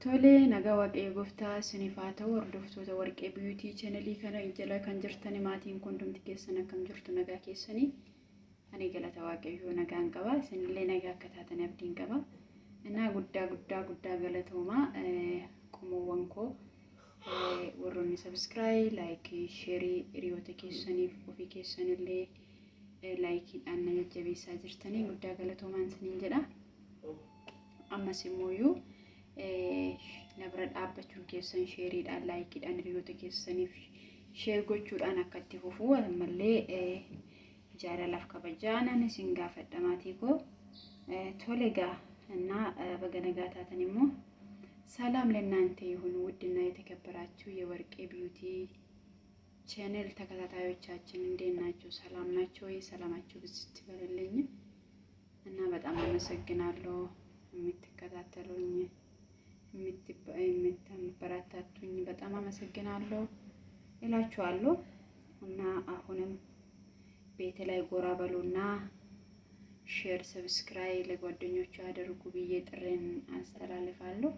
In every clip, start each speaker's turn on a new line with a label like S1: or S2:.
S1: Tole nagaa waaqayyo gooftaa isiniif haa ta'u hordoftoota warqee biyyuutii channelii kana jala kan jirtan maatiin hundumti keessan akkam jirtu nagaa keessanii ani galata waaqayyo nagaan qaba isinillee nagaa akka taatan abdiin qaba እና guddaa galatoomaa qomoowwan koo warroonni subscribe like share hiriyoota keessaniif ofii keessanillee laayikiidhaan na jajjabeessaa jirtanii guddaa galatoomaan isiniin jedha ammas immoo nabra dhaabbachuun keessan sheeriidhaan laayikiidhaan hiriyoota keessaniif sheer gochuudhaan akka itti fufuu ammallee jaalalaaf kabajaanan isin gaafadha maatii koo tolega እና በገነጋ ታተንሞ ሰላም ለእናንተ ይሁን ውድና የተከበራችሁ የወርቄ ቢዩቲ ቻናል ተከታታዮቻችን እንዴት ናችሁ ሰላም ናችሁ ወይ ሰላማችሁ ብዝት ይበልልኝ እና በጣም አመሰግናለሁ የምትከታተሉኝ የምትበረታቱኝ በጣም አመሰግናለሁ እላችኋለሁ እና አሁንም ቤት ላይ ጎራ በሉና ሼር ሰብስክራይብ ለጓደኞቹ አድርጉ ብዬ ጥሬን አስተላልፋለሁ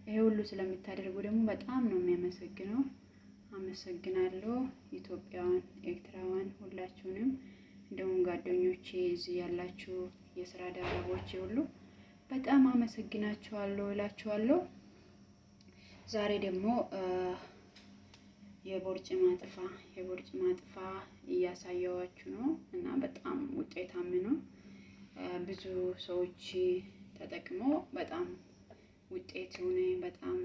S1: ይሄ ሁሉ ስለምታደርጉ ደግሞ በጣም ነው የሚያመሰግነው አመሰግናለሁ ኢትዮጵያውያን ኤርትራውያን ሁላችሁንም እንደውም ጓደኞቼ እዚህ ያላችሁ የሥራ ዳራቦቼ ሁሉ በጣም አመሰግናችኋለሁ እላችኋለሁ ዛሬ ደግሞ የቦርጭ ማጥፋ እያሳየዋችሁ ነው እና በጣም ውጤታማ ነው ብዙ ሰዎች ተጠቅሞ በጣም ውጤቱን በጣም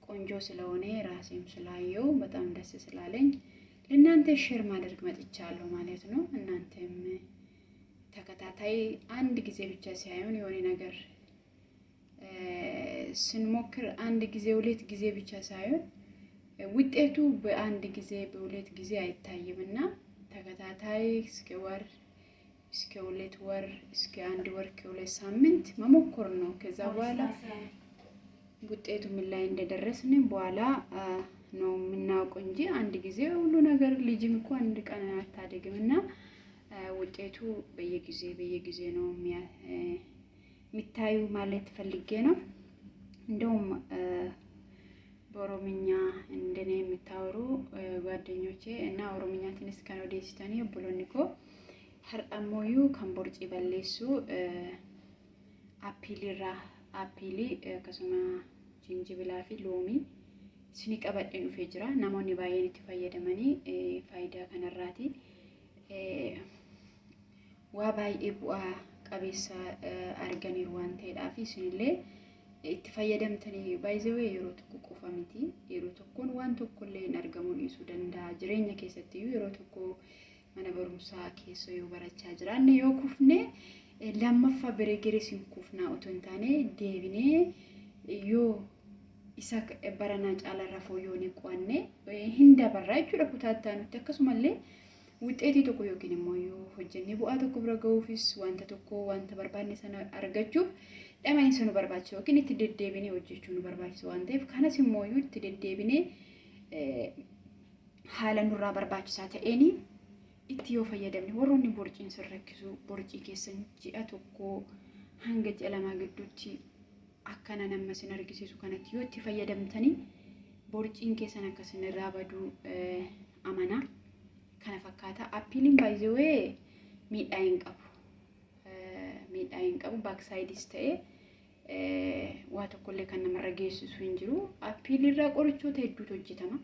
S1: ቆንጆ ስለሆነ ራሴም ስላየው በጣም ደስ ስላለኝ ለእናንተ ሼር ማድረግ መጥቻለሁ ማለት ነው እናንተም ተከታታይ አንድ ጊዜ ብቻ ሳይሆን የሆነ ነገር ስንሞክር አንድ ጊዜ ሁለት ጊዜ ብቻ ሳይሆን ውጤቱ በአንድ ጊዜ በሁለት ጊዜ አይታይምና ተከታታይ እስከ ሁለት ወር እስከ አንድ ወር ከሁለት ሳምንት መሞከር ነው ከዛ በኋላ ውጤቱ ምን ላይ እንደደረስን በኋላ ነው የምናውቀው እንጂ አንድ ጊዜ ሁሉ ነገር ልጅም እኮ አንድ ቀን አታደግምና ውጤቱ በየጊዜ ነው የሚታዩ ማለት ፈልጌ ነው እንደውም በኦሮምኛ እንደኔ የሚታወሩ ጓደኞቼ እና ኦሮምኛ ትንሽ ከኖዴስተኒ ብሎኒኮ ሀርአሞዩ ከምቦርጪ በሌሱ አፒሊ ከሰማ ጅንጅብላፊ ሎሚ ስኒ ቀበደን ዱፌ ጅራ ናሞኒ ባየን ኢtti fayyadamani ፋይዳ ከነራቲ waa baay'ee bu'aa qabeessa arganiiru waan ta'eedhaaf isinillee itti fayyadamtanii baay'ee yeroo tokko qofa miti yeroo tokkoon waan tokkollee hin argamu dhiisuu danda'a jireenya keessatti yeroo tokko mana barumsaa keessa yoo barachaa jiraanne yoo kufne lammaffaa bireegeres hin kufnaa otoo hin taane deebinee yoo isa baranaa caalarra fooyyoo qo'anne hin dabarraa jechuudha kutaattaa nutti akkasumallee ውጤት tokko yookiin immoo yoo hojjennee bu'aa tokko bira ga'uufis wanta barbaanne sana argachuuf dhama'in sanu barbaachisu yookiin itti deddeebinee hojjechuu nu barbaachisu waan ta'eef kanas immoo itti deddeebinee haala nurraa barbaachisaa ta'een itti yoo fayyadamne warroonni borciin sirrakkisu borcii keessan ji'a tokko hanga ji'a lamaa gidduutti akkana nama sin argisiisu kanatti yoo itti fayyadamtanii borciin keessan akkasin irraa baduu amanaa kana fakkaata appiiliin baay'ee miidhaa hin qabu baaksaayidis ta'e waa tokkollee kan namarra geessisu hin jiru appiilirraa qorichoota hedduutu hojjetama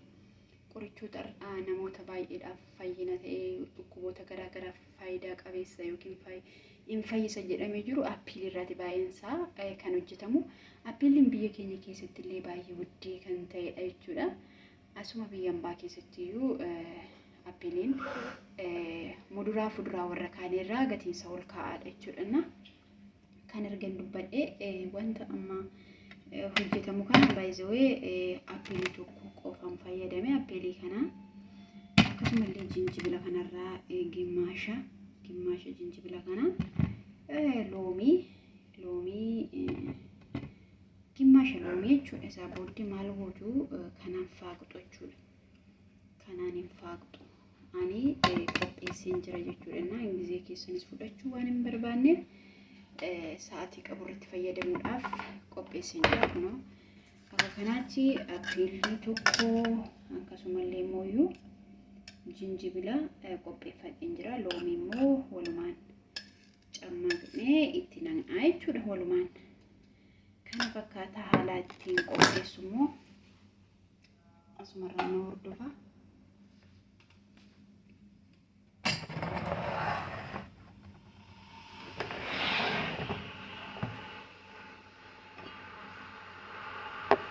S1: qorichoota namoota baay'eedhaaf fayyina ta'e dhukkuboota garaagaraaf faayidaa qabeessa yookiin hin fayyisa jedhamee jiru appiilirraati baay'eensaa kan hojjetamu appiiliin biyya keenya keessatti illee baay'ee guddee kan ta'edha jechuudha asuma biyya ambaa keessattiyyuu appiiliin muduraa fuduraa warra kaanirraa gatiinsa ol kaa'aadha jechuudha kan argan dubbadhee wanta amma hojjetamu kan baay'ee appiilii tokko qofaan fayyadame appiilii kana akkasumallee jinjibila kanarraa gimmaasha jinjibila kana loomii gimmaasha loomii jechuudha isaa booddee maal gootu kanaan faaqxu jechuudha kanaan hin faaqxu ani qopheesseen jira jechuudha ጊዜ keessaniis fudhachuu waan hin barbaanneef sa'aatii qaburratti fayyadamuudhaaf qopheessin jira kunoo akka kanaatti appiilii tokko akkasumallee immoo jinjibila qopheeffadheen jira loomii immoo walumaan cammaqnee itti naqnaa jechuudha walumaan kana fakkaata haala ittiin qopheessu immoo asumarraa na hordofa.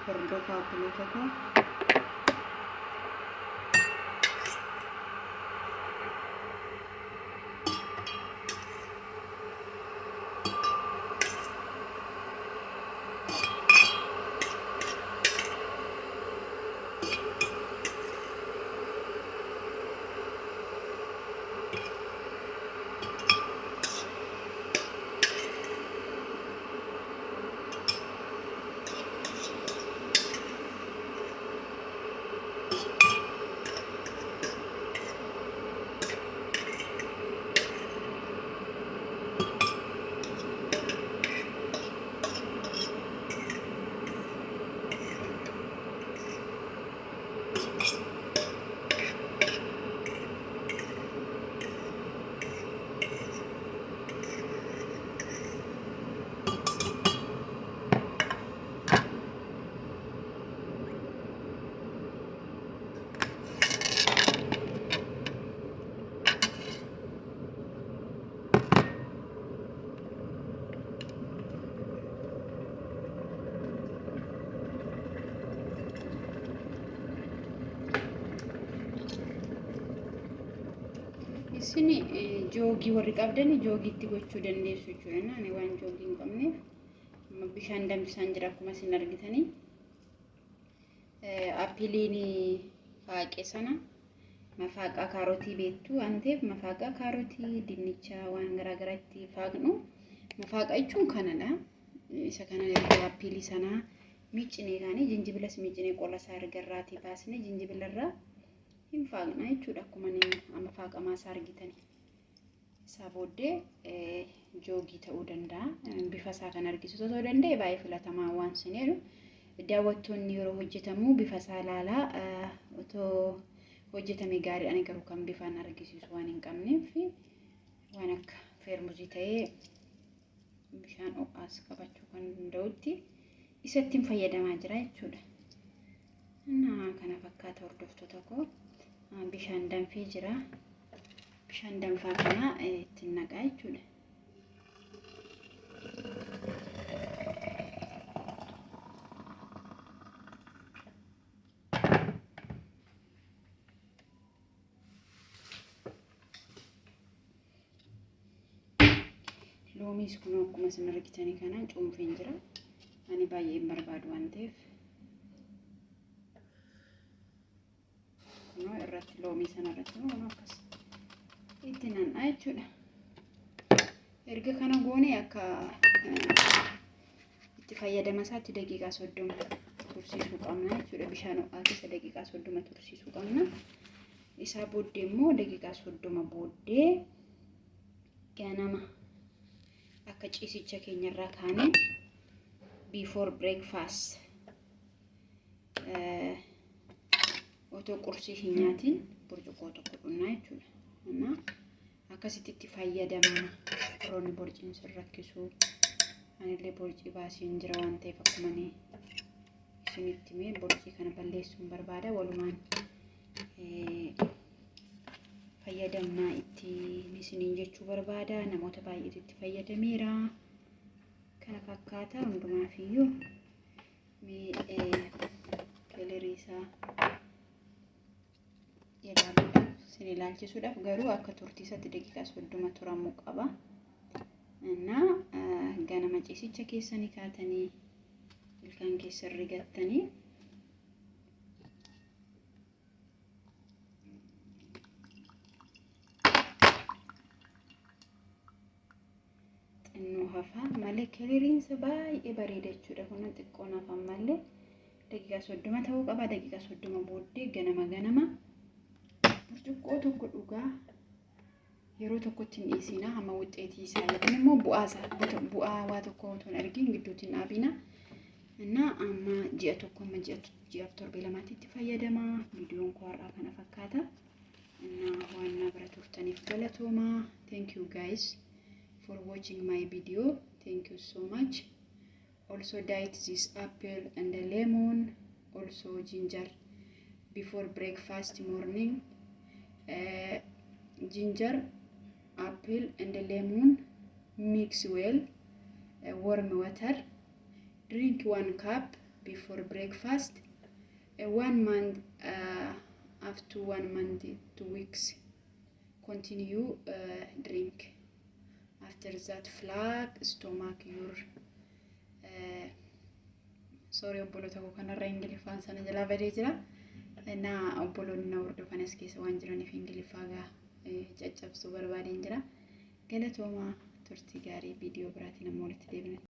S1: Hordofa appiloota Sini joogii warri qabdan joogiitti gochuu dandeessu jechuudha. Ani waan joogii hin qabneef bishaan danfisaan jira akkuma isin argitanii. Appiliin faaqe sana mafaaqa kaarotii beektu waan ta'eef mafaaqa kaarotii dinnicha waan garaagaraa itti faaqnu mafaaqa jechuun kanadha. Isa kana erga appilii sana miiccinee kaanii jinjibilas miiccinee qola isaa erga irraatii baasnee jinjibilarraa hin faaqna jechuudha akkuma amma faaqamaa isaa argitan. Isaa booddee joogii ta'uu danda'a. Bifa isaa kan argisiisu ta'uu danda'e baay'ee filatamaa waan sineeru. Daawwattoonni yeroo hojjetamu bifa isaa ilaalaa otoo hojjetame gaarii ani garuu kan bifaan argisiisu waan hin qabneef waan akka feermuzii ta'ee bishaan ho'aas qabachuu kan danda'utti isatti fayyadamaa jira jechuudha. Kana fakkaata hordoftoota koo. Bishaan danfee jira. Bishaan danfaa kana ittiin naqaa jechuudha. Loomis kun akkuma isin argitanii kana cuunfeen jira. Ani baay'ee hin barbaadu waan ta'eef irratti loomii sana irratti akkas itti naqnaa jechuudha. Erga kana goone akka itti fayyadama isaatti daqiiqaa 30 tursiisuu qabna jechuudha. Bishaan ho'aa keessa daqiiqaa 30 tursiisuu qabna. Isaa booddee immoo daqiiqaa 30 booddee ganama akka ciisicha keenyarraa kaanee before breakfast otoo qursii hin nyaatiin burcuqqoo tokko dhugnaa jechuudha. Akkasitti itti fayyadamaa roonni borciin sin rakkisu. Anillee borcii baasiin jira waan ta'eef akkuma isinitti mee borcii kana balleessuun barbaada. Walumaan fayyadamnaa itti isiniin jechuu barbaada. Namoota baay'eetu itti fayyadameera. Kana fakkaata hundumaafiyyuu mee kalorii isaa sin ilaalchisuudhaaf garuu akka turtiisatti daqiiqaa 30 turamuu qaba. Ganama ciisicha keessanii kaatanii ilkaan keessa rigattanii xinnoo hafaa malee kaloriinsa baay'ee bareeda jechuudha. Kun xiqqoon hafan malee daqiiqaa 30 ta'uu qaba. Daqiiqaa 30 booddee ganama burcuqqoo tokko dhugaa yeroo tokkotti hin dhiisina hamma wuxxeetii isaa yookiin immoo bu'aa waa tokko otoo hin argin gidduutti hin dhaabina. Inna amma ji'a tokko amma ji'a torbe lamaatti fayyadama. Viidiyoon koo har'aa kana fakkaata. Inna waan na bira turtaniif galatooma. Thank you guys for watching my video. Thank you so much. Also diet this apple and the lemon, also ginger before breakfast morning. Ginger, apple and the lemon mix well, warm water, drink 1 cup before breakfast. 1 month, after 1 month, 2 weeks, continue drink. After that, flag stomach your sorry obboloota koo kanarra ingiliffaan sana jalaa badee jira. Na obboloonni na hordofan as keessa waan jiraniif ingiliffaa caccabsuu barbaadeen jira. Galatooma turtii gaarii viidiyoo biraatiin ammoo walitti deebina.